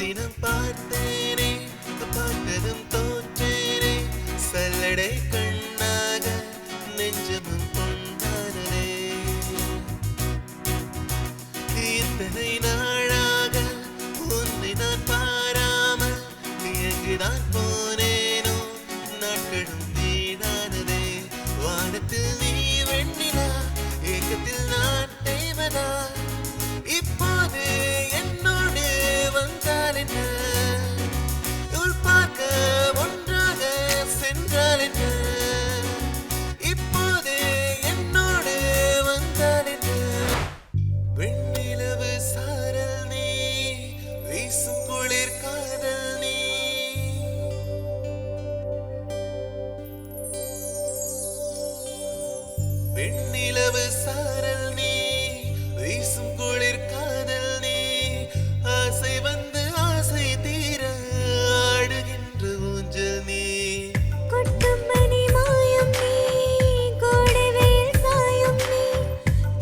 தினம் பார்த்தேனே, பார்த்ததும் தோற்றேனே, சல்லடை கண்ணாக நெஞ்சமும் பொன்னானதே. இத்தனை நாளாக உன்னை நான் பாராமல் எங்குதான் போனேனோ, நாட்களும் வீணானதே. வானத்தில் நீ வெண்ணிலா, ஏக்கத்தில் நான் தேவதா, இப்போது என்னோடு வந்தால் என்ன, உள் பார்க்க ஒன்றாக சென்றால் என்ன, இப்போது என்னோடு வந்தால் என்ன. வெண்ணிலவு சாரல் நீ, வீசும் குளிர் காதல் நீ. வெண்ணிலவு சாரல் நீ, வீசும் குளிர் காதல் நீ. ஆசை வந்து ஆசை தீர ஆடுகின்ற ஊஞ்சல் நீ. கொட்டும் மணி மாயம் நீ, கோடை வெயில் சாயும் நீ,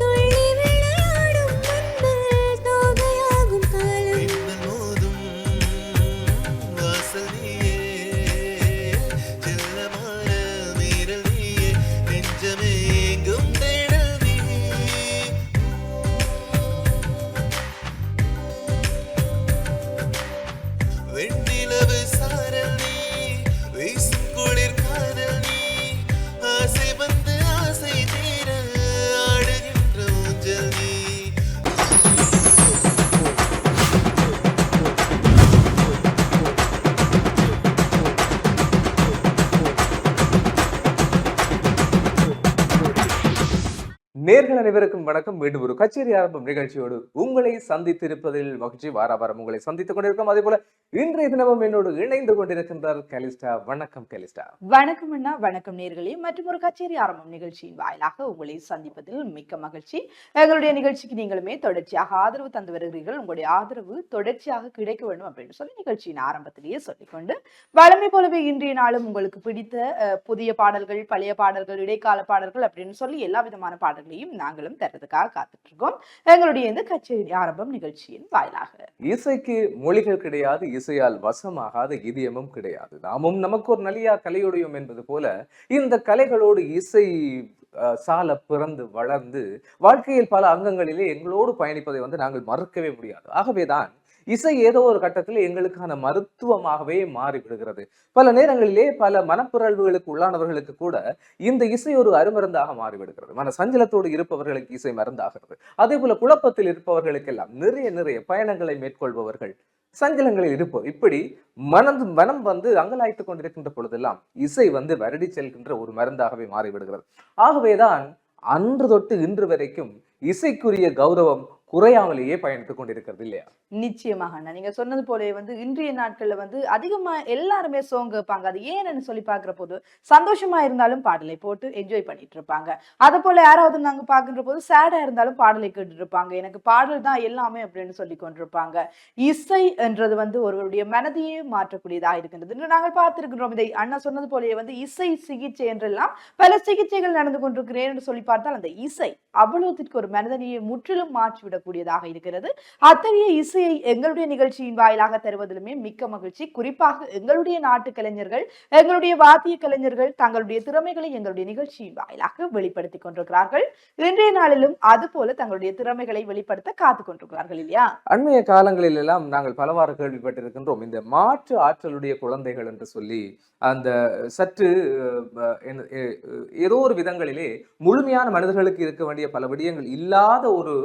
துள்ளி விளையாடும் மண்ணில் தோகையாகும் காலம். மின்னல் மோதும் வாசல் நீயே, செல்லமான மீறல் நீயே, நெஞ்சமே எங்கும் தேடல் நீ. வெண்ணிலவு சாரல் நீ, வீசும் குளிர் காதல் நீ. ஆசை வந்து ஆசை தீர ஆடுகின்ற ஊஞ்சல் நீ. நேர்கள் அனைவருக்கும் வணக்கம். மீண்டும் ஒரு கச்சேரி ஆரம்பம் நிகழ்ச்சியோடு உங்களை சந்தித்திருப்பதில் மகிழ்ச்சி. வாரம் உங்களை சந்தித்துக் கொண்டிருக்கோம். அதே போல இன்றைய தினமும் என்னோடு இணைந்து கொண்டிருக்கின்றார் கலிஸ்டா. வணக்கம் கலிஸ்டா. வணக்கம் அண்ணா, வணக்கம் நேர்களே. மற்றும் ஒரு கச்சேரி ஆரம்பம் நிகழ்ச்சியின் வாயிலாக உங்களை சந்திப்பதில் மிக்க மகிழ்ச்சி. எங்களுடைய நிகழ்ச்சிக்கு நீங்களுமே தொடர்ச்சியாக ஆதரவு தந்து வருகிறீர்கள். உங்களுடைய ஆதரவு தொடர்ச்சியாக கிடைக்க வேண்டும் அப்படின்னு சொல்லி நிகழ்ச்சியின் ஆரம்பத்திலேயே சொல்லிக்கொண்டு, வழமை போலவே இன்றைய நாளும் உங்களுக்கு பிடித்த புதிய பாடல்கள், பழைய பாடல்கள், இடைக்கால பாடல்கள் அப்படின்னு சொல்லி எல்லா விதமான பாடல்களையும் நாங்களும் தர்றதுக்காக காத்துட்டு இருக்கோம் எங்களுடைய இந்த கச்சேரி ஆரம்பம் நிகழ்ச்சியின் வாயிலாக. இசைக்கு மொழிகள் கிடையாது, இசையால் வசமாகாத இதயமும் கிடையாது. நாமும் நமக்கு ஒரு நலியா கலையுடையும் என்பது போல இந்த கலைகளோடு இசை சால பிறந்து வளர்ந்து வாழ்க்கையில் பல அங்கங்களிலே எங்களோடு பயணிப்பதை நாங்கள் மறுக்கவே முடியாது. ஆகவேதான் இசை ஏதோ ஒரு கட்டத்தில் எங்களுக்கான மருத்துவமாகவே மாறிவிடுகிறது. பல நேரங்களிலே பல மனப்பிறழ்வுகளுக்கு உள்ளானவர்களுக்கு கூட இந்த இசை ஒரு அருமருந்தாக மாறிவிடுகிறது. மன சஞ்சலத்தோடு இருப்பவர்களுக்கு இசை மருந்தாகிறது. அதே போல குழப்பத்தில் இருப்பவர்களுக்கெல்லாம் நிறைய பயணங்களை மேற்கொள்பவர்கள், சஞ்சலங்களில் இருப்போம், இப்படி மனம் அங்கலாய்த்துக் கொண்டிருக்கின்ற பொழுதெல்லாம் இசை வருடி செல்கின்ற ஒரு மருந்தாகவே மாறிவிடுகிறது. ஆகவேதான் அன்று தொட்டு இன்று வரைக்கும் இசைக்குரிய கௌரவம் குறையாமலேயே பயணித்துக் கொண்டிருக்கிறது இல்லையா? நிச்சயமாக நீங்க சொன்னது போல இன்றைய நாட்கள்ல அதிகமா எல்லாருமே சோங் கேட்பாங்க. அது ஏன்னு சொல்லி பாக்குற போது சந்தோஷமா இருந்தாலும் பாடலை போட்டு என்ஜாய் பண்ணிட்டு இருப்பாங்க. அதை போல யாராவது நாங்க பாக்குற போது சேடா இருந்தாலும் பாடலை கேட்டு இருப்பாங்க. எனக்கு பாடல் தான் எல்லாமே அப்படின்னு சொல்லி கொண்டிருப்பாங்க. இசை என்றது ஒருவருடைய மனதையே மாற்றக்கூடியதா இருக்கின்றது. நாங்கள் பார்த்திருக்கிறோம். இதை அண்ணா சொன்னது போலயே இசை சிகிச்சை என்றெல்லாம் பல சிகிச்சைகள் நடந்து கொண்டிருக்கிறேன் என்று சொல்லி பார்த்தால் அந்த இசை அவ்வளவுக்கு ஒரு மனிதனையே முற்றிலும் மாற்றிவிடக்கூடியதாக இருக்கிறது. அத்தகைய இசையை எங்களுடைய நிகழ்ச்சியின் வாயிலாக தருவதிலுமே மிக்க மகிழ்ச்சி. குறிப்பாக எங்களுடைய நாட்டு கலைஞர்கள், எங்களுடைய வாத்திய கலைஞர்கள் தங்களுடைய திறமைகளை எங்களுடைய நிகழ்ச்சியின் வாயிலாக வெளிப்படுத்திக் கொண்டிருக்கிறார்கள். இன்றைய நாளிலும் அது போல தங்களுடைய திறமைகளை வெளிப்படுத்த காத்துக் கொண்டிருக்கிறார்கள் இல்லையா? அண்மைய காலங்களில் எல்லாம் நாங்கள் பலவாறு கேள்விப்பட்டிருக்கின்றோம். இந்த மாற்று ஆற்றலுடைய குழந்தைகள் என்று சொல்லி அந்த சற்று ஏதோ ஒரு விதங்களிலே முழுமையான மனிதர்களுக்கு இருக்க வேண்டிய பல விடயங்கள் இல்லாத ஒரு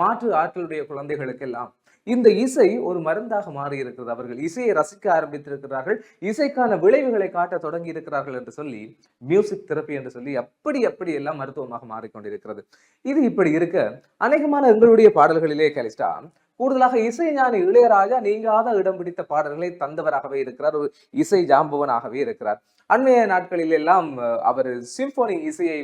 மாற்று ஆற்றலுடைய குழந்தைகளுக்கெல்லாம் இந்த இசை ஒரு மருந்தாக மாறி இருக்கிறது. அவர்கள் இசையை ரசிக்க ஆரம்பித்திருக்கிறார்கள், இசைக்கான விளைவுகளை காட்ட தொடங்கி இருக்கிறார்கள் என்று சொல்லி மியூசிக் தெரப்பி என்று சொல்லி அப்படி எல்லாம் மருத்துவமாக மாறிக்கொண்டிருக்கிறது. இது இப்படி இருக்க அநேகமான எங்களுடைய பாடல்களிலே கலிஸ்டா கூடுதலாக இசை ஞானி இளையராஜா நீங்காத இடம் பிடித்த பாடல்களை தந்தவராகவே இருக்கிறார், ஒரு இசை ஜாம்பவனாகவே இருக்கிறார். அண்மைய நாட்களில் எல்லாம் அவர் சிம்போனி இசையை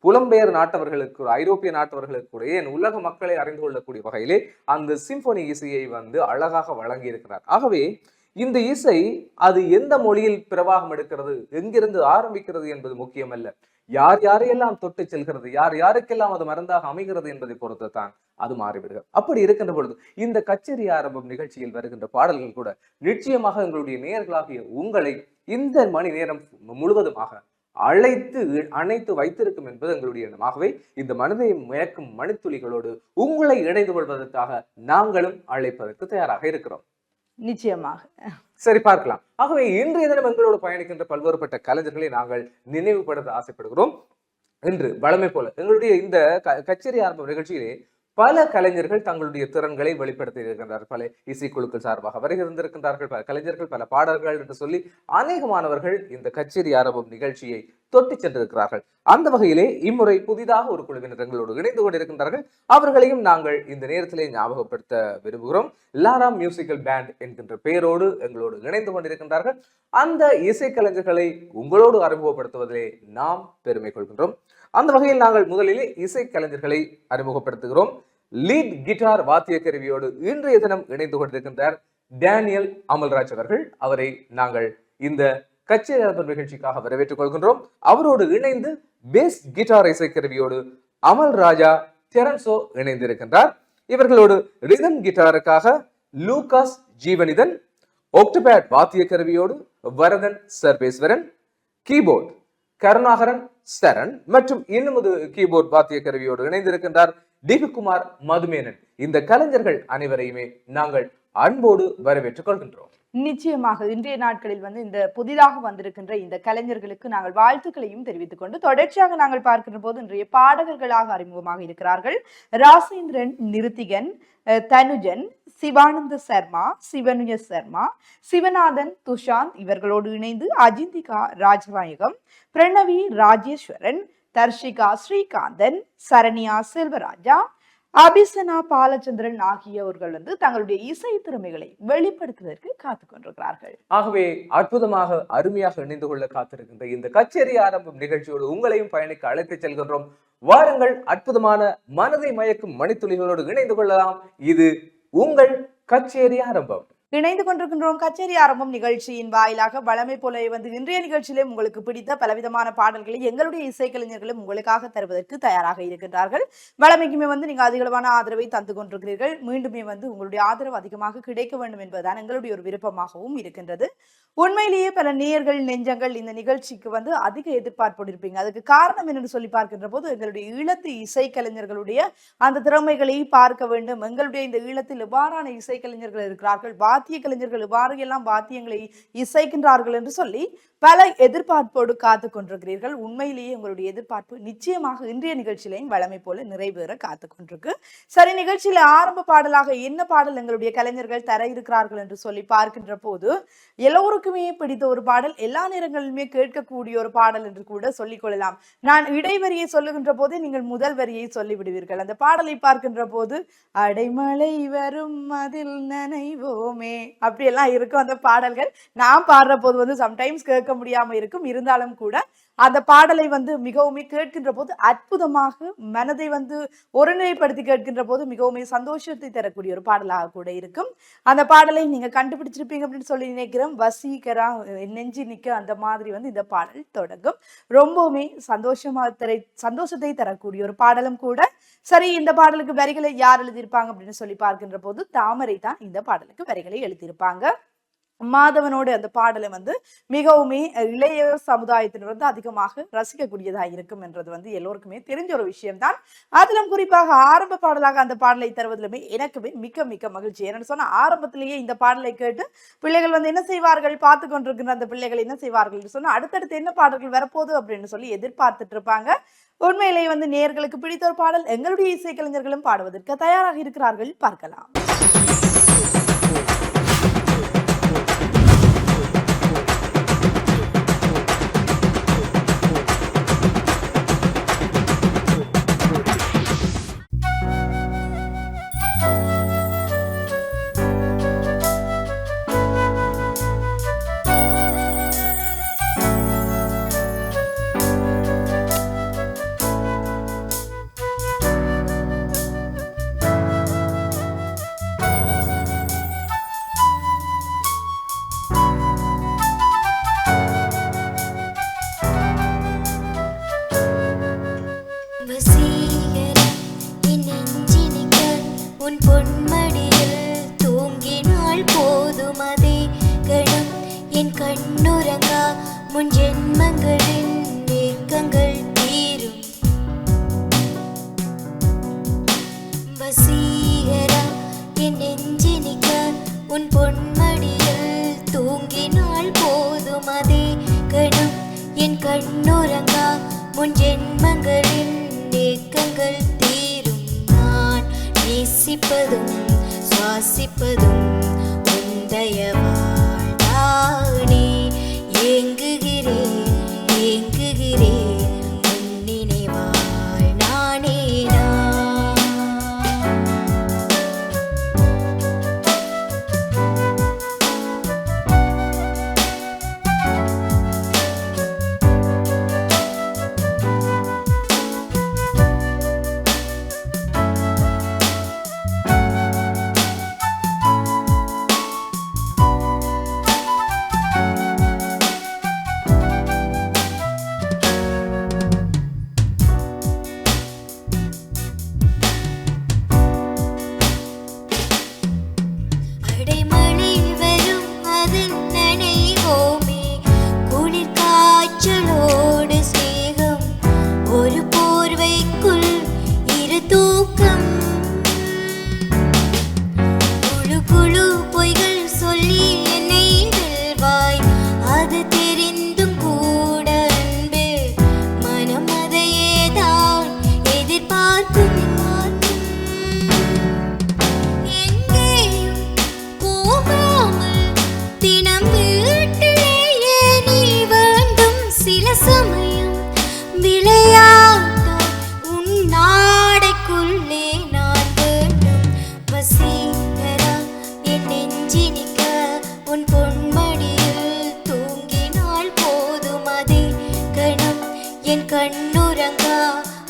புலம்பெயர் நாட்டவர்களுக்கு, ஐரோப்பிய நாட்டவர்களுக்கு கூட ஏன் உலக மக்களை அறிந்து கொள்ளக்கூடிய வகையிலே அந்த சிம்போனி இசையை அழகாக வழங்கி இருக்கிறார். ஆகவே இந்த இசை அது எந்த மொழியில் பிரவாகம் எடுக்கிறது, எங்கிருந்து ஆரம்பிக்கிறது என்பது முக்கியமல்ல. யார் யாரையெல்லாம் தொட்டு செல்கிறது, யார் யாருக்கெல்லாம் அது மருந்தாக அமைகிறது என்பதை பொறுத்து தான் அது மாறிவிடுகிறது. அப்படி இருக்கின்ற பொழுது இந்த கச்சேரி ஆரம்பம் நிகழ்ச்சியில் வருகின்ற பாடல்கள் கூட நிச்சயமாக எங்களுடைய நேயர்களாகிய உங்களை இந்த மணி நேரம் முழுவதுமாக அணைத்து வைத்திருக்கும் என்பது எங்களுடைய எண்ணமாகவே இந்த மனதை மயக்கும் மணித்துளிகளோடு உங்களை இணைந்து கொள்வதற்காக நாங்களும் அழைப்பதற்கு தயாராக இருக்கிறோம். நிச்சயமாக. சரி, பார்க்கலாம். ஆகவே இன்றைய தினம் எங்களோடு பயணிக்கின்ற பல்வேறுபட்ட கலைஞர்களை நாங்கள் நினைவுபடுத்த ஆசைப்படுகிறோம். இன்று வழமை போல எங்களுடைய இந்த கச்சேரி ஆரம்ப நிகழ்ச்சியிலே பல கலைஞர்கள் தங்களுடைய திறன்களை வெளிப்படுத்தி இருக்கின்றார்கள். பல இசைக்குழுக்கள் சார்பாக வருகின்றிருக்கின்றார்கள், பல கலைஞர்கள், பல பாடல்கள் என்று சொல்லி அநேகமானவர்கள் இந்த கச்சேரி ஆரம்பம் நிகழ்ச்சியை தொட்டி சென்றிருக்கிறார்கள். அந்த வகையிலே இம்முறை புதிதாக ஒரு குழுவினர் எங்களோடு இணைந்து கொண்டிருக்கின்றார்கள். அவர்களையும் நாங்கள் இந்த நேரத்திலே ஞாபகப்படுத்த விரும்புகிறோம். லாரா மியூசிக்கல் பேண்ட் என்கின்ற பெயரோடு எங்களோடு இணைந்து கொண்டிருக்கின்றார்கள். அந்த இசைக்கலைஞர்களை உங்களோடு அறிமுகப்படுத்துவதிலே நாம் பெருமை கொள்கின்றோம். அந்த வகையில் நாங்கள் முதலிலே இசைக்கலைஞர்களை அறிமுகப்படுத்துகிறோம். லீட் கிட்டார் வாத்திய கருவியோடு இன்றைய தினம் இணைந்து கொண்டிருக்கின்றார் டேனியல் அமல்ராஜ் அவர்கள். அவரை நாங்கள் இந்த கச்சேரி நிகழ்ச்சிக்காக வரவேற்றுக் கொள்கின்றோம். அவரோடு இணைந்து பேஸ் கிட்டார் இசைக்கருவியோடு அமல் ராஜா டெரன்சோ இணைந்திருக்கின்றார். இவர்களோடு ரிதம் கிட்டாருக்காக லூகாஸ் ஜீவனிதன், ஒக்டோபேட் வாத்திய கருவியோடு வரதன் சர்வேஸ்வரன், கீபோர்ட் கருணாகரன் சரண் மற்றும் இன்னும் கீபோர்ட் வாத்திய கருவியோடு இணைந்திருக்கின்றார் டிகுகுமார் மதுமேனன். இந்த கலைஞர்கள் அனைவரையுமே நாங்கள் அன்போடு வரவேற்றுக் கொள்கின்றோம். நிச்சயமாக இன்றைய நாட்களில் வந்து இந்த புதிதாக வந்திருக்கின்ற இந்த கலைஞர்களுக்கு நாங்கள் வாழ்த்துக்களையும் தெரிவித்துக் கொண்டு தொடர்ச்சியாக நாங்கள் பார்க்கின்ற போது இன்றைய பாடகர்களாக அறிமுகமாக இருக்கிறார்கள். ராசேந்திரன் நிருத்திகன், தனுஜன், சிவானந்த சர்மா, சிவனுய சர்மா, சிவநாதன் துஷாந்த் இவர்களோடு இணைந்து அஜிந்திகா ராஜநாயகம், பிரணவி ராஜேஸ்வரன், தர்ஷிகா ஸ்ரீகாந்தன், சரண்யா செல்வராஜா, அபிசனா பாலச்சந்திரன் ஆகியோர்கள் வந்து தங்களுடைய இசை திறமைகளை வெளிப்படுத்துவதற்கு காத்துக் கொண்டிருக்கிறார்கள். ஆகவே அற்புதமாக அருமையாக இணைந்து கொள்ள காத்திருக்கின்ற இந்த கச்சேரி ஆரம்பம் நிகழ்ச்சியோடு உங்களையும் பயணிக்க அழைத்து செல்கின்றோம். வாருங்கள், அற்புதமான மனதை மயக்கும் மணித்துளிகளோடு இணைந்து கொள்ளலாம். இது உங்கள் கச்சேரி ஆரம்பம். இணைந்து கொண்டிருக்கின்றோம் கச்சேரி ஆரம்பம் நிகழ்ச்சியின் வாயிலாக. வழமை போல வந்து இன்றைய நிகழ்ச்சியிலே உங்களுக்கு பிடித்த பலவிதமான பாடல்களை எங்களுடைய இசைக்கலைஞர்களும் உங்களுக்காக தருவதற்கு தயாராக இருக்கின்றார்கள். வழமைக்குமே வந்து நீங்க அதிகளவான ஆதரவை தந்து கொண்டிருக்கிறீர்கள். மீண்டுமே வந்து உங்களுடைய ஆதரவு அதிகமாக கிடைக்க வேண்டும் என்பதுதான் எங்களுடைய ஒரு விருப்பமாகவும் இருக்கின்றது. உண்மையிலேயே பல நேயர்கள் நெஞ்சங்கள் இந்த நிகழ்ச்சிக்கு வந்து அதிக எதிர்பார்ப்போடு இருப்பீங்க. அதுக்கு காரணம் என்னன்னு சொல்லி பார்க்கின்ற போது எங்களுடைய ஈழத்து இசைக்கலைஞர்களுடைய அந்த திறமைகளை பார்க்க வேண்டும். எங்களுடைய இந்த ஈழத்தில் எவ்வாறான இசைக்கலைஞர்கள் இருக்கிறார்கள், வாத்திய கலைஞர்கள் இவ்வாறு எல்லாம் வாத்தியங்களை இசைக்கின்றார்கள் என்று சொல்லி பல எதிர்பார்ப்போடு காத்து கொண்டிருக்கிறீர்கள். உண்மையிலேயே உங்களுடைய எதிர்பார்ப்பு நிச்சயமாக இன்றைய நிகழ்ச்சியிலையும் வழமை போல நிறைவேற காத்து கொண்டிருக்கு. சரி, நிகழ்ச்சியில ஆரம்ப பாடலாக என்ன பாடல் எங்களுடைய கலைஞர்கள் தர இருக்கிறார்கள் என்று சொல்லி பார்க்கின்ற போது எல்லோருக்குமே பிடித்த ஒரு பாடல், எல்லா நேரங்களிலுமே கேட்கக்கூடிய ஒரு பாடல் என்று கூட சொல்லிக் கொள்ளலாம். நான் இடைவரியை சொல்லுகின்ற போதே நீங்கள் முதல் வரியை சொல்லிவிடுவீர்கள். அந்த பாடலை பார்க்கின்ற போது அடைமழை வரும் அதில் நனைவோமே அப்படியெல்லாம் இருக்கும் அந்த பாடல்கள். நான் பாடுற போது வந்து சம்டைம்ஸ் கேட்க முடியாம இருக்கும். இருந்தாலும் கூட அந்த பாடலை வந்து மிகவும் கேட்கின்ற போது அற்புதமாக மனதை வந்து ஒருநிலைப்படுத்தி கேட்கின்ற போது மிகவும் சந்தோஷத்தை தரக்கூடிய ஒரு பாடலாக கூட இருக்கும். அந்த பாடலை நீங்க கண்டுபிடிச்சிருப்பீங்க அப்படின்னு சொல்லி நினைக்கிறேன். வசீகரா நெஞ்சி நிக்க அந்த மாதிரி வந்து இந்த பாடல் தொடங்கும். ரொம்பவுமே சந்தோஷத்தை தரக்கூடிய ஒரு பாடலும் கூட. சரி, இந்த பாடலுக்கு வரிகளை யார் எழுதியிருப்பாங்க அப்படின்னு சொல்லி பார்க்கின்ற போது தாமரை தான் இந்த பாடலுக்கு வரிகளை எழுதியிருப்பாங்க. மாதவனோடு அந்த பாடலை வந்து மிகவும் இளைய சமுதாயத்தினர் வந்து அதிகமாக ரசிக்கக்கூடியதாக இருக்கும் என்றது வந்து எல்லோருக்குமே தெரிஞ்ச ஒரு விஷயம்தான். அதிலும் குறிப்பாக ஆரம்ப பாடலாக அந்த பாடலை தருவதிலுமே எனக்குமே மிக்க மிக்க மகிழ்ச்சி. என்னன்னு சொன்னா ஆரம்பத்திலேயே இந்த பாடலை கேட்டு பிள்ளைகள் வந்து என்ன செய்வார்கள், பார்த்து கொண்டிருக்கின்ற அந்த பிள்ளைகள் என்ன செய்வார்கள் சொன்னா அடுத்தடுத்து என்ன பாடல்கள் வரப்போகுது அப்படின்னு சொல்லி எதிர்பார்த்துட்டு இருப்பாங்க. உண்மையிலேயே வந்து நேயர்களுக்கு பிடித்த ஒரு பாடல் எங்களுடைய இசைக்கலைஞர்களும் பாடுவதற்கு தயாராக இருக்கிறார்கள். பார்க்கலாம். முன் ஜென்மங்களின் ஏக்கங்கள் தீரும் நான் நேசிப்பதும் சுவாசிப்பதும் உந்தயவாள் தானே ஏங்குகிறேன் ஏங்குகிறேன் உன் நினைவாய் நானே நான். அடைமழை வரும் அதில் நனைவோமே குளிர் காய்ச்சலோடு சிநேகம் ஒரு போர்வைக்குள் இரு தூக்கம் குழு குழு பொய்கள் சொல்லி என்னை வெல்வாய் அது தெரிந்தும் கூட அன்பு மனம் அதையே தான் எதிர்பார்க்கும் எங்கேயும் போகாமல் தினம் வீட்டிலேயே நீ வேண்டும் சில சமயம் விளையாட்டாய் உன் நாடைக்குள்ளே நான் வேண்டும் வசீகரா என் நெஞ்சினிக்க உன் பொன்மடியில் தூங்கினால் போதும் அதே கணம் என் கண்ணுறங்கா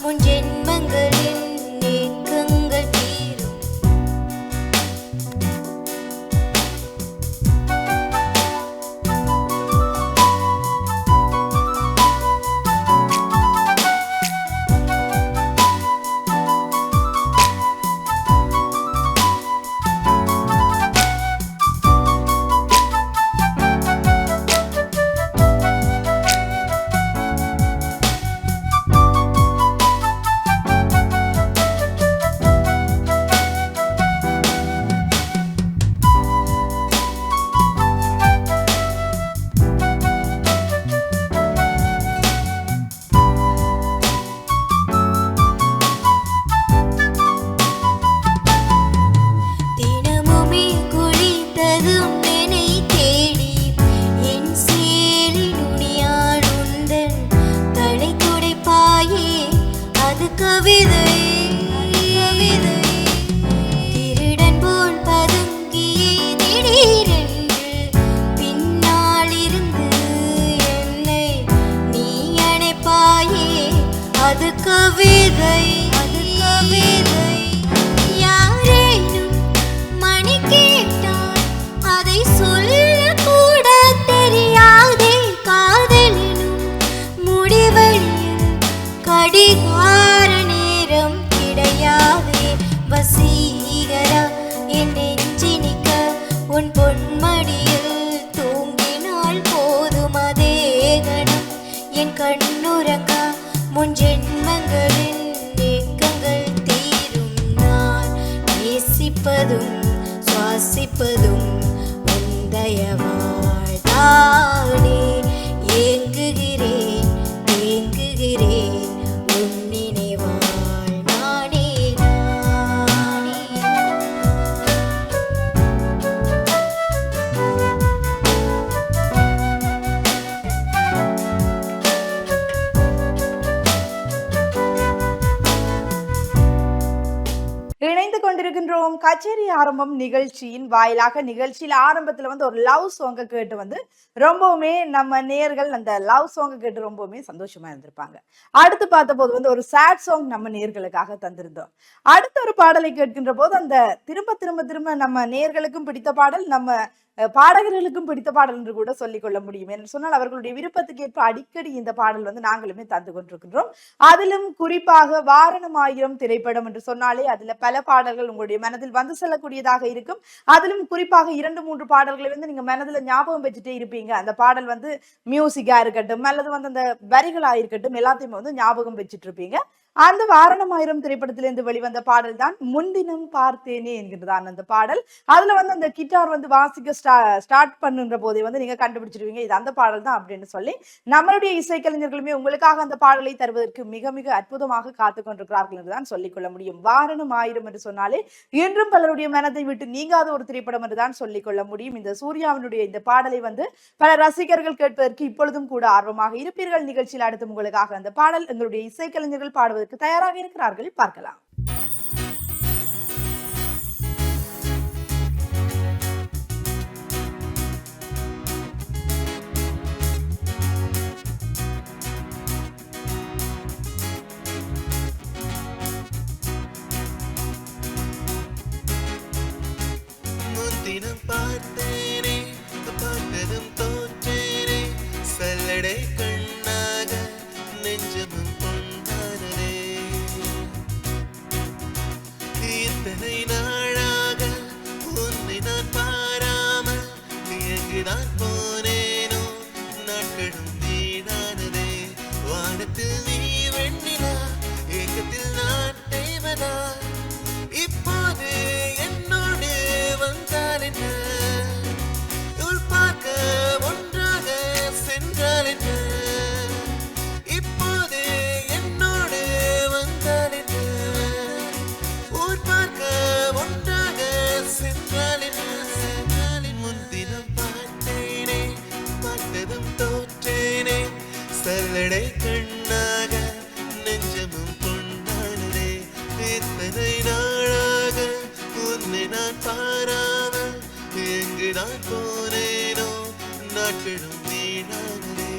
முன் ஜென்மங்களின் ஏக்கங்கள் தீரும். தினமுமே குளித்ததும் என்னை தேடி என் சேலி நுனியால் உந்தன் தலை துடைப்பாயே அது கவிதை திருடன் போல் பதுங்கியே திடீரென்று பின்னால் இருந்து என்னை நீ அணைப்பாயே அது கவிதை யாரேனும் மணி கேட்டால் அதை சொல்ல கூட தெரியாதே காதலினும் முடிவழியில் கடிகார நேரம் கிடையாதே வசீகரா என் நெஞ்சினிக்க உன் பொன்மடியில் தூங்கினால் போதும் அதே கணம் என் கண்ணுறங்கா முன் ஜென்மங்களின் ஏக்கங்கள் தீரும் நான் நேசிப்பதும் சுவாசிப்பதும் உந்தயவாள் தானே ஏங்குகிறேன் ஏங்குகிறேன் உன் நினைவாள் நானே நானே. இணைந்து கொண்டிருக்கின்றோம் கச்சேரி ஆரம்பம் நிகழ்ச்சியின் வாயிலாக. நிகழ்ச்சியில ஆரம்பத்துல வந்து ஒரு லவ் சாங்கை கேட்டு வந்து ரொம்பவுமே நம்ம நேர்கள் அந்த லவ் சாங்கை கேட்டு ரொம்பவுமே சந்தோஷமா இருந்திருப்பாங்க. அடுத்து பார்த்த போது வந்து ஒரு சேட் சாங் நம்ம நேர்களுக்காக தந்திருந்தோம். அடுத்த ஒரு பாடலை கேட்கின்ற போது அந்த திரும்ப திரும்ப திரும்ப நம்ம நேர்களுக்கும் பிடித்த பாடல், நம்ம பாடகர்களுக்கும் பிடித்த பாடல் என்று கூட சொல்லிக் கொள்ள முடியும். என்று சொன்னால் அவர்களுடைய விருப்பத்துக்கு ஏற்ப அடிக்கடி இந்த பாடல் வந்து நாங்களுமே தந்து கொண்டிருக்கின்றோம். அதிலும் குறிப்பாக வாரணம் ஆயிரம் திரைப்படம் என்று சொன்னாலே அதுல பல பாடல்கள் உங்களுடைய மனதில் வந்து செல்லக்கூடியதாக இருக்கும். அதிலும் குறிப்பாக 2-3 பாடல்களை வந்து நீங்க மனதுல ஞாபகம் வச்சுட்டே இருப்பீங்க. அந்த பாடல் வந்து மியூசிக்கா இருக்கட்டும் அல்லது வந்து அந்த வரிகளா இருக்கட்டும் எல்லாத்தையுமே வந்து ஞாபகம் வச்சுட்டு இருப்பீங்க. அந்த வாரணமாயிரம் திரைப்படத்திலிருந்து வெளிவந்த பாடல் தான் முன்தினம் பார்த்தேனே என்கிறதான் அந்த பாடல். அதுல வந்து அந்த கிட்டார் வந்து வாசிக்க ஸ்டார்ட் பண்ணுன்ற போதே வந்து நீங்க கண்டுபிடிச்சிருவீங்க இது அந்த பாடல் தான் அப்படின்னு சொல்லி. நம்மளுடைய இசைக்கலைஞர்களுமே உங்களுக்காக அந்த பாடலை தருவதற்கு மிக மிக அற்புதமாக காத்து கொண்டிருக்கிறார்கள் என்றுதான் சொல்லிக்கொள்ள முடியும். வாரணமாயிரம் என்று சொன்னாலே இன்றும் பலருடைய மனதை விட்டு நீங்காத ஒரு திரைப்படம் என்றுதான் சொல்லிக்கொள்ள முடியும். இந்த சூர்யாவினுடைய இந்த பாடலை வந்து பல ரசிகர்கள் கேட்பதற்கு இப்பொழுதும் கூட ஆர்வமாக இருப்பீர்கள். நிகழ்ச்சியில் அடுத்து உங்களுக்காக அந்த பாடல் எங்களுடைய இசைக்கலைஞர்கள் பாடுவதற்கு தயாராக இருக்கிறார்கள், பார்க்கலாம். முன்தினம் பார்த்தேனே பார்த்ததும் தோற்றேனே சல்லடை கண்ணாக நெஞ்சமும் கொண்டானே இத்தனை நாளாக உன்னை நான் பாராமல் எங்குதான் போனேனோ நாட்களும் வீணானதே வானத்தில் நீ வெண்ணிலா ஏக்கத்தில் நான் தேவதா இப்போது என்னோடு வந்தால் என்ன உள் பார்க்க ஒன்றாக சென்றால் என்ன இப்போது என்னோடு வந்தால் என்ன ஊர் பார்க்க ஒன்றாக சென்றால் என்ன முன்தினம் பார்த்தேனே பார்த்ததும் தோற்றேனே சல்லடை கண்ணாக நெஞ்சமும் கொண்டானதே எத்தனை நாளாக உன்னை நான் பாராமல் எங்கு நான் போனேனோ நாட்களும் வீணானதே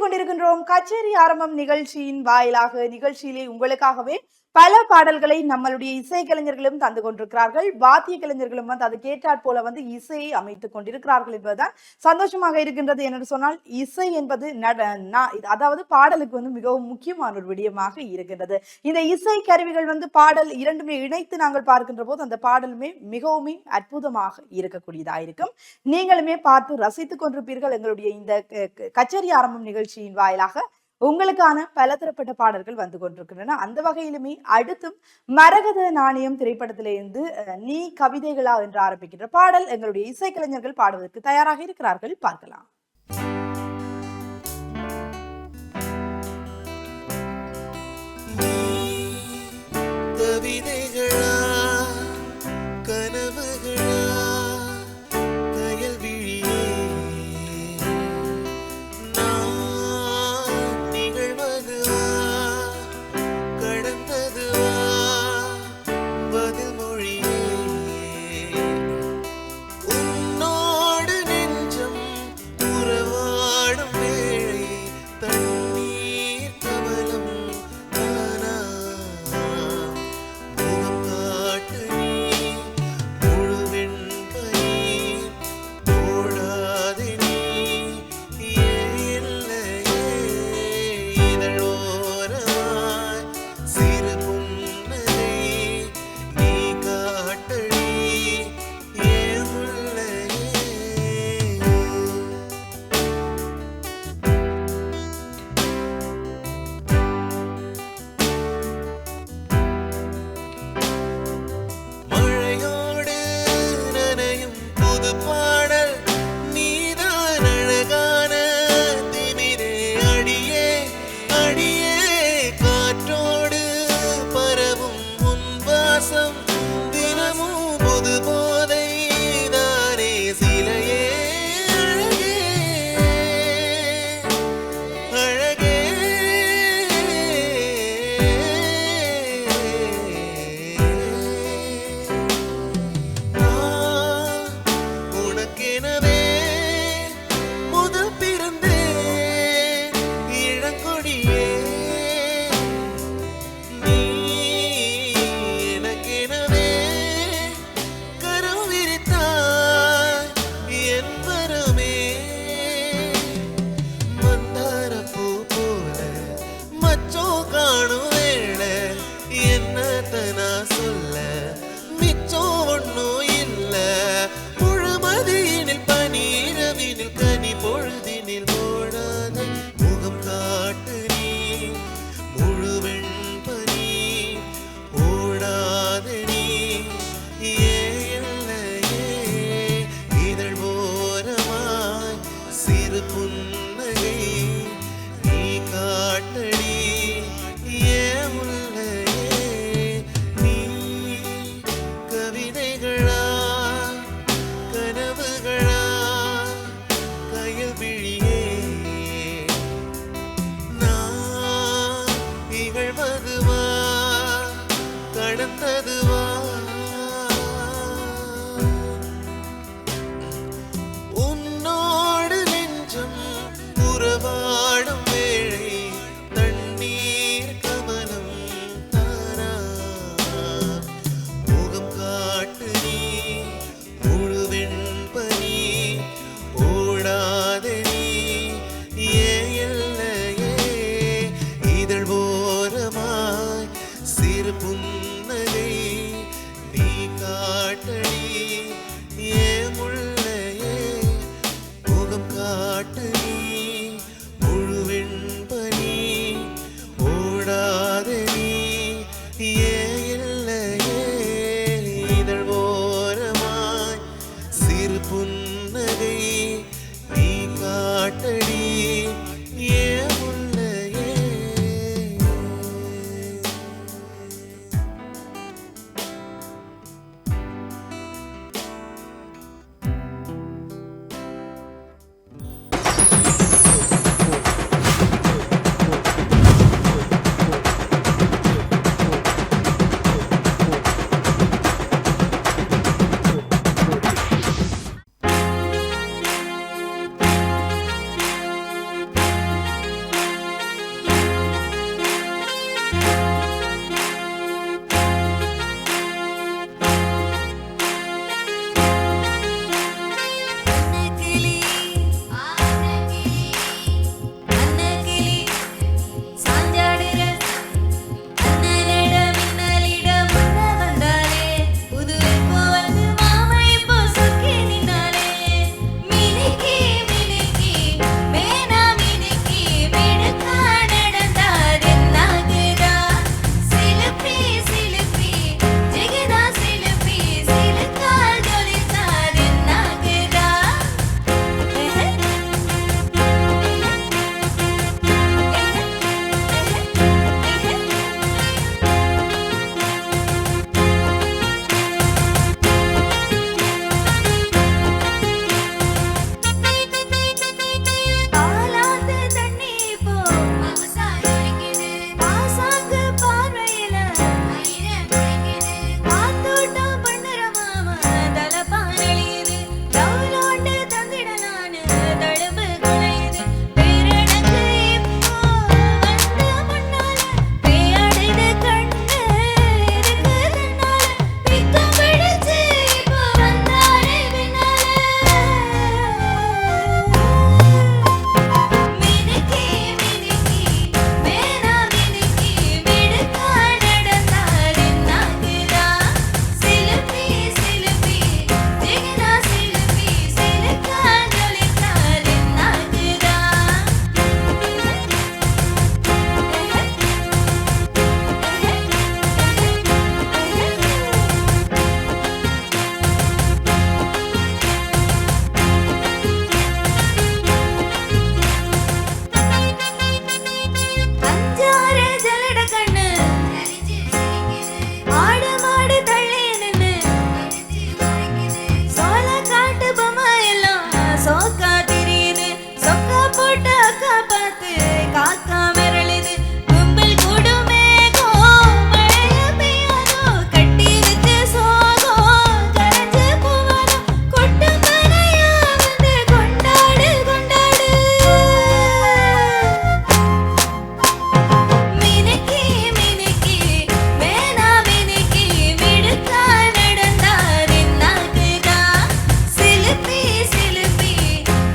பயணித்துக் கொண்டிருக்கின்றோம் கச்சேரி ஆரம்பம் நிகழ்ச்சியின் வாயிலாக. நிகழ்ச்சியிலே உங்களுக்காகவே பல பாடல்களை நம்மளுடைய இசைக்கலைஞர்களும் தந்து கொண்டிருக்கிறார்கள். வாத்திய கலைஞர்களும் வந்து அது கேட்டாற் போல வந்து இசையை அமைத்துக் கொண்டிருக்கிறார்கள் என்பதுதான் சந்தோஷமாக இருக்கின்றது. என்று சொன்னால் இசை என்பது அதாவது பாடலுக்கு வந்து மிகவும் முக்கியமான ஒரு விடயமாக இருக்கின்றது. இந்த இசை கருவிகள் வந்து பாடல் இரண்டுமே இணைத்து நாங்கள் பார்க்கின்ற போது அந்த பாடலுமே மிகவும் அற்புதமாக இருக்கக்கூடியதாயிருக்கும். நீங்களுமே பார்த்து ரசித்துக் கொண்டிருப்பீர்கள். எங்களுடைய இந்த கச்சேரி ஆரம்பம் நிகழ்ச்சியின் வாயிலாக உங்களுக்கான பல தரப்பட்ட பாடல்கள் வந்து கொண்டிருக்கின்றன. அந்த வகையிலுமே அடுத்தும் மரகத நாணயம் திரைப்படத்திலிருந்து நீ கவிதைகளா என்று ஆரம்பிக்கின்ற பாடல் எங்களுடைய இசைக்கலைஞர்கள் பாடுவதற்கு தயாராக இருக்கிறார்கள். பார்க்கலாம். கவிதைகளா கனவுகளா கயல் விழியே நான் நிகழ்வதுவா கடந்ததுவா பதில் மொழியே உன்னோடு நெஞ்சம் உறவா காக்கா மிரளுது கும்பல் கூடுமே கோமழைய பெய்யாதோ கட்டி வச்ச சோகம் கரைஞ்சு போவாதோ கொட்டும் பனையா வந்து கொண்டாடு கொண்டாடு மினுக்கி மினுக்கி வேணா மினுக்கி மிடுக்கா நடந்தார் என்னாகுதான் சிலுப்பி சிலுப்பி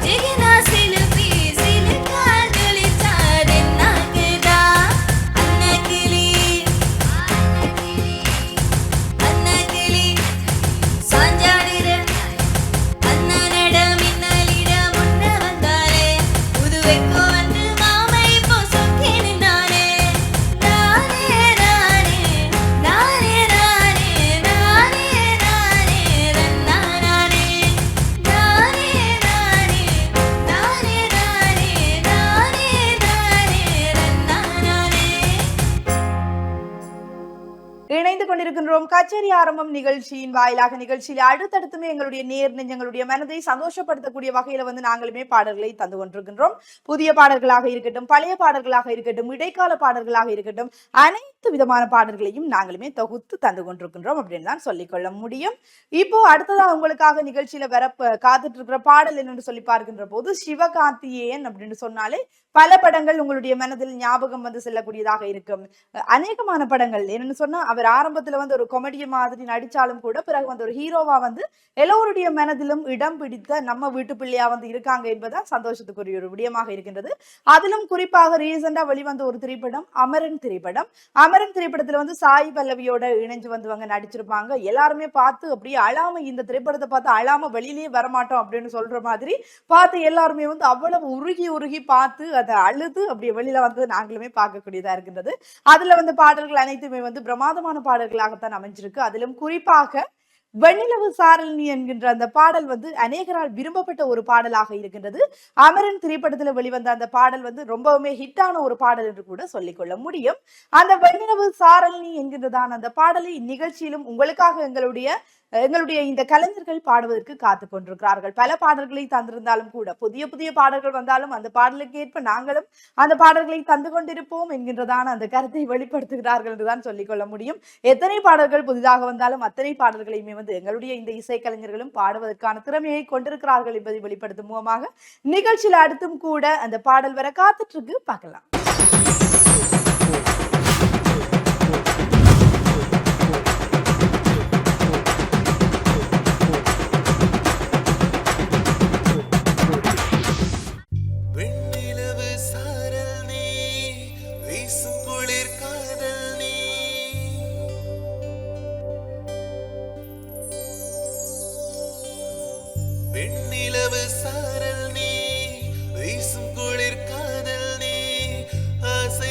ஜெகினா சிலுப்பி சிலுக்கா ஜொலிச்சார் என்னாகுதான் அன்னக்கிளி அன்னக்கிளி சாஞ்சாடிர அண்ணனட மின்னலிட முன்ன வந்தாரே புதுவைக்கோ வந்து மாமை இப்போ சொக்கி நின்றானே நானே நானே நானே நானே நானே நானே ரன்னா நானே நானே நானே நானே நானே நானே நானே ரன்னா நானே இணைந்து கொண்டிருக்கின்றோம் கச்சேரி ஆரம்பம் நிகழ்ச்சியின் வாயிலாக. நிகழ்ச்சியில் அடுத்தடுத்துமே எங்களுடைய நேர் நெஞ்சங்களுடைய மனதை சந்தோஷப்படுத்தக்கூடிய வகையில வந்து நாங்களுமே பாடல்களை தந்து கொண்டிருக்கின்றோம். புதிய பாடல்களாக இருக்கட்டும், பழைய பாடல்களாக இருக்கட்டும், இடைக்கால பாடல்களாக இருக்கட்டும், அனைத்து விதமான பாடல்களையும் நாங்களுமே தொகுத்து தந்து கொண்டிருக்கின்றோம் அப்படின்னு தான் சொல்லிக்கொள்ள முடியும். இப்போ அடுத்ததா உங்களுக்காக நிகழ்ச்சியில வர காத்துட்டு இருக்கிற பாடல் என்னன்னு சொல்லி பார்க்கின்ற போது சிவகார்த்திகேயன் அப்படின்னு சொன்னாலே பல படங்கள் உங்களுடைய மனதில் ஞாபகம் வந்து செல்லக்கூடியதாக இருக்கும். அநேகமான படங்கள் என்னன்னு சொன்னா அவர் ஆரம்பத்துல வந்து ஒரு கொமெடி மாதிரி நடிச்சாலும் கூட பிறகு வந்து ஒரு ஹீரோவா வந்து எல்லோருடைய மனதிலும் இடம் பிடித்த நம்ம வீட்டு பிள்ளையா வந்து இருக்காங்க என்பதுதான் சந்தோஷத்துக்குரிய ஒரு விடயமாக இருக்கின்றது. அதிலும் குறிப்பாக ரீசெண்டா வெளிவந்த ஒரு திரைப்படம் அமரன் திரைப்படம். அமரன் திரைப்படத்துல வந்து சாய் பல்லவியோட இணைஞ்சு வந்து நடிச்சிருப்பாங்க. எல்லாருமே பார்த்து அப்படியே அழாம இந்த திரைப்படத்தை பார்த்து அழாம வெளியிலேயே வரமாட்டோம் அப்படின்னு சொல்ற மாதிரி பார்த்து எல்லாருமே வந்து அவ்வளவு உருகி உருகி பார்த்து அதை அழுது அப்படியே வெளியில வந்து நாங்களுமே பார்க்கக்கூடியதா இருக்கின்றது. அதுல வந்து பாடல்கள் அனைத்துமே வந்து பிரமாதமான பாடல்களாகத்தான் அமைஞ்சிருக்கு. அதிலும் குறிப்பாக வெண்ணிலவு சாரல் என்கின்ற அந்த பாடல் வந்து அநேகரால் விரும்பப்பட்ட ஒரு பாடலாக இருக்கின்றது. அமரன் திரைப்படத்துல வெளிவந்த அந்த பாடல் வந்து ரொம்பவுமே ஹிட்டான ஒரு பாடல் என்று கூட சொல்லிக்கொள்ள முடியும். அந்த வெண்ணிலவு சாரல் என்கின்றதான அந்த பாடலை நிகழ்ச்சியிலும் உங்களுக்காக எங்களுடைய இந்த கலைஞர்கள் பாடுவதற்கு காத்து கொண்டிருக்கிறார்கள். பல பாடல்களை தந்திருந்தாலும் கூட புதிய புதிய பாடல்கள் வந்தாலும் அந்த பாடலுக்கு ஏற்ப நாங்களும் அந்த பாடல்களை தந்து கொண்டிருப்போம் என்கின்றதான அந்த கருத்தை வெளிப்படுத்துகிறார்கள் என்றுதான் சொல்லிக்கொள்ள முடியும். எத்தனை பாடல்கள் புதிதாக வந்தாலும் அத்தனை பாடல்களையுமே வந்து எங்களுடைய இந்த இசைக்கலைஞர்களும் பாடுவதற்கான திறமையை கொண்டிருக்கிறார்கள் என்பதை வெளிப்படுத்தும் மூலமாக நிகழ்ச்சியில் அடுத்தும் கூட அந்த பாடல் வர காத்துட்டு இருக்கு. பார்க்கலாம். வெண்ணிலவு சாரல் நீ வீசும் குளிர் காதல் நீ வெண்ணிலவு சாரல் நீ வீசும் குளிர் காதல் நீ ஆசை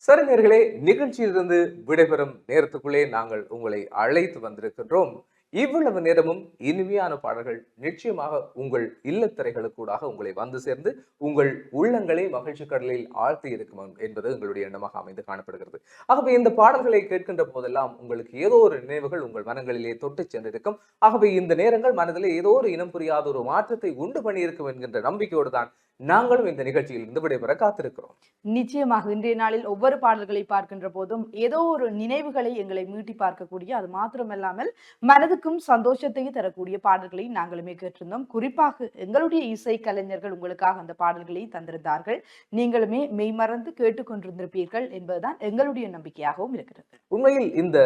சரி நேயர்களே, நிகழ்ச்சியிலிருந்து விடைபெறும் நேரத்துக்குள்ளே நாங்கள் உங்களை அழைத்து வந்திருக்கின்றோம். இவ்வளவு நேரமும் இனிமையான பாடல்கள் நிச்சயமாக உங்கள் இல்லத்திரைகளுக்கூடாக உங்களை வந்து சேர்ந்து உங்கள் உள்ளங்களை மகிழ்ச்சி கடலில் ஆழ்த்தி இருக்கும் என்பது எங்களுடைய எண்ணமாக அமைந்து காணப்படுகிறது. ஆகவே இந்த பாடல்களை கேட்கின்ற போதெல்லாம் உங்களுக்கு ஏதோ ஒரு நினைவுகள் உங்கள் மனங்களிலே தொட்டு சென்றிருக்கும். ஆகவே இந்த நேரங்கள் மனதிலே ஏதோ ஒரு இனம் புரியாத ஒரு மாற்றத்தை உண்டு பண்ணியிருக்கும் என்கின்ற நம்பிக்கையோடு தான் நாங்களும் இந்த நிகழ்ச்சியில் இருந்து விடைபெற காத்திருக்கிறோம். நிச்சயமாக இன்றைய நாளில் ஒவ்வொரு பாடல்களை பார்க்கின்ற போதும் ஏதோ ஒரு நினைவுகளை எங்களை மீட்டி பார்க்கக்கூடிய, அது மாத்திரமல்லாமல் மனதுக்கும் சந்தோஷத்தையும் தரக்கூடிய பாடல்களை நாங்களுமே கேட்டிருந்தோம். குறிப்பாக எங்களுடைய இசை கலைஞர்கள் உங்களுக்காக அந்த பாடல்களை தந்திருந்தார்கள். நீங்களுமே மெய்மறந்து கேட்டுக்கொண்டிருந்திருப்பீர்கள் என்பதுதான் எங்களுடைய நம்பிக்கையாகவும் இருக்கிறது. உண்மையில் இந்த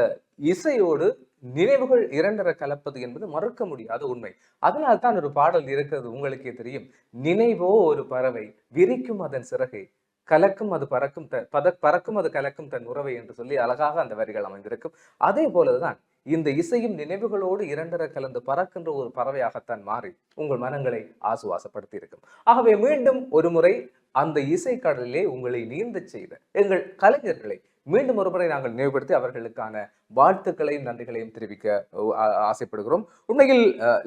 இசையோடு நினைவுகள் இரண்டர கலப்பது என்பது மறுக்க முடியாத உண்மை. அதனால் தான் ஒரு பாடல் இருக்கிறது, உங்களுக்கே தெரியும். நினைவோ ஒரு பறவை, விரிக்கும் அதன் சிறகை, கலக்கும் அது பறக்கும் பறக்கும் அது கலக்கும் தன் உறவை என்று சொல்லி அழகாக அந்த வரிகள் அமைந்திருக்கும். அதே போலதான் இந்த இசையும் நினைவுகளோடு இரண்டர கலந்து பறக்கின்ற ஒரு பறவையாகத்தான் மாறி உங்கள் மனங்களை ஆசுவாசப்படுத்தி இருக்கும். ஆகவே மீண்டும் ஒரு முறை அந்த இசை கடலிலே உங்களை நீந்த செய்த எங்கள் கலைஞர்களை மீண்டும் ஒருமுறை நாங்கள் நினைவுபடுத்தி அவர்களுக்கான வாழ்த்துக்களையும் நன்றிகளையும் தெரிவிக்க ஆசைப்படுகிறோம். உண்மையில்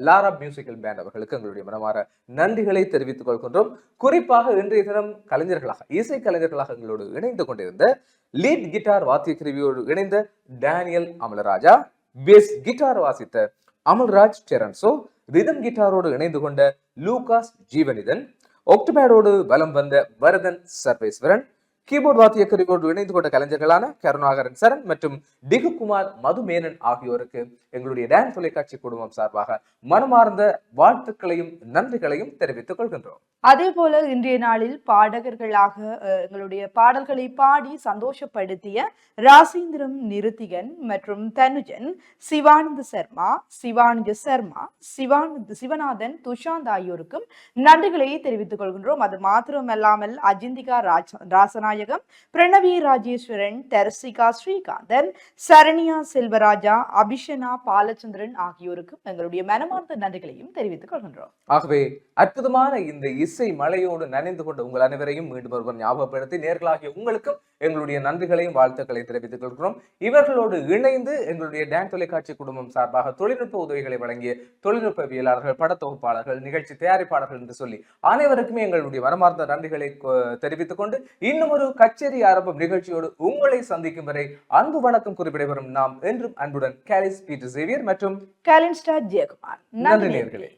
லாரா மியூசிக்கல் பேண்ட் அவர்களுக்கு எங்களுடைய மனமாற நன்றிகளை தெரிவித்துக் கொள்கின்றோம். குறிப்பாக இன்றைய தினம் கலைஞர்களாக, இசை கலைஞர்களாக எங்களோடு இணைந்து கொண்டிருந்த லீட் கிட்டார் வாத்திய கருவியோடு இணைந்த டேனியல் அமலராஜா, பேஸ் கிட்டார் வாசித்த அமல்ராஜ் டெரன்சோ, ரிதம் கிட்டாரோடு இணைந்து கொண்ட லூகாஸ் ஜீவனிதன், ஒக்டபேடோடு வலம் வந்த வரதன் சர்வேஸ்வரன், கீபோர்ட் வாத்திய கருவியோடு இணைந்து கொண்ட கலைஞர்களான கருணாகரன் சரண் மற்றும் டிகுகுமார் மதுமேனன் ஆகியோருக்கு எங்களுடைய டான்ஸ் தொலைக்காட்சி குடும்பம் சார்பாக மனமார்ந்த வாழ்த்துக்களையும் நன்றிகளையும் தெரிவித்துக் கொள்கின்றோம். அதே போல இன்றைய நாளில் பாடகர்களாக எங்களுடைய பாடல்களை பாடி சந்தோஷப்படுத்திய ராசேந்திரம் நிருத்திகன் மற்றும் தனுஜன், சிவானந்த சர்மா, சிவநாதன், துஷாந்த் ஆகியோருக்கும் நன்றிகளை தெரிவித்துக் கொள்கின்றோம். அது மாத்திரமல்லாமல் அஜிந்திகா ராசநாயகம், பிரணவி ராஜேஸ்வரன், தர்சிகா ஸ்ரீகாந்தன், சரண்யா செல்வராஜா, அபிஷனா பாலச்சந்திரன் ஆகியோருக்கும் எங்களுடைய மனமார்ந்த நன்றிகளையும் தெரிவித்துக் கொள்கின்றோம். ஆகவே அற்புதமான இந்த இசை மழையோடு நனைந்து கொண்ட உங்கள் அனைவரையும் மீண்டும் ஒருவர் ஞாபகப்படுத்தி நேர்களாகிய உங்களுக்கும் எங்களுடைய நன்றிகளையும் வாழ்த்துக்களையும் தெரிவித்துக் கொள்கிறோம். இவர்களோடு இணைந்து எங்களுடைய டான்ஸ் தொலைக்காட்சி குடும்பம் சார்பாக தொழில்நுட்ப உதவிகளை வழங்கிய தொழில்நுட்பவியலாளர்கள், படத்தொகுப்பாளர்கள், நிகழ்ச்சி தயாரிப்பாளர்கள் என்று சொல்லி அனைவருக்குமே எங்களுடைய மனமார்ந்த நன்றிகளை தெரிவித்துக் கொண்டு இன்னும் ஒரு கச்சேரி ஆரம்பம் நிகழ்ச்சியோடு உங்களை சந்திக்கும் வரை அன்பு வணக்கம் குறிப்பிடப்படும் நாம் என்றும் அன்புடன் கேலிஸ் பீட்டர் சேவியர் மற்றும் கேலின் ஸ்டார் ஜெயக்குமார். நன்றி நேயர்களே.